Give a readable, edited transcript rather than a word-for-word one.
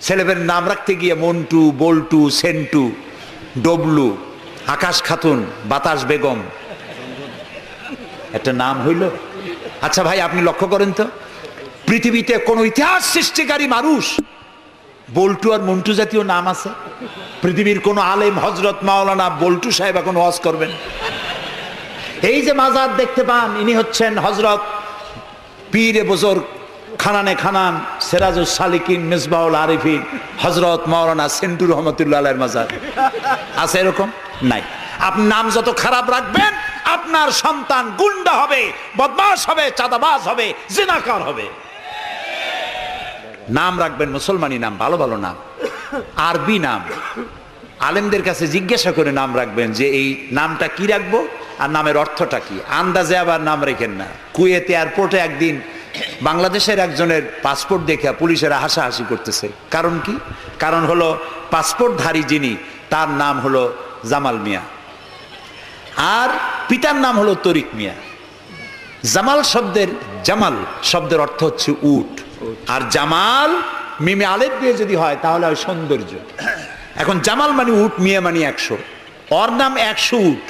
ছেলেদের নাম রাখতে গিয়ে মন্টু, বল্টু, সেন্টু, ডবলু, আকাশ খাতুন, বাতাস বেগম, একটা নাম হইল। আচ্ছা ভাই, আপনি লক্ষ্য করেন তো, পৃথিবীতে কোন ইতিহাস সৃষ্টিকারী মানুষ বল্টু আর মন্টু জাতীয় নাম আছে? পৃথিবীর কোন আলেম, হজরত মাওলানা বল্টু সাহেব এখন ওয়াজ করবেন? এই যে মাজার দেখতে পান, ইনি হচ্ছেন হজরত পীরে বুজুর্গ খানানে খানান সিরাজুস সালিকিন মিসবাহুল আরিফিন হজরত মাওলানা সেন্টু রহমতুল্লাহ আলাইহির মাজার। আছে এরকম? নাই। আপনি নাম যত খারাপ রাখবেন, আপনার সন্তান গুন্ডা হবে, বদমাশ হবে, চাঁদাবাজ হবে, জিনাকার হবে। নাম রাখবেন মুসলমানি নাম, ভালো ভালো নাম, আরবি নাম। আলেমদের কাছে জিজ্ঞাসা করে নাম রাখবেন যে এই নামটা কি রাখবো আর নামের অর্থটা কি। আন্দাজে আবার নাম রেখেন না। কুয়েত এয়ারপোর্টে একদিন বাংলাদেশের একজনের পাসপোর্ট দেখে পুলিশেরা হাসাহাসি করতেছে। কারণ কি? কারণ হলো পাসপোর্টধারী যিনি, তার নাম হলো জামাল মিয়া, আর পিতার নাম হলো তরিক মিয়া। জামাল শব্দের অর্থ হচ্ছে উট, আর জামাল মিমে আলেফ দিয়ে যদি হয় তাহলে হয় সৌন্দর্য। এখন জামাল মানে উট, মিয়া মানে 100, ওর নাম 100 উট।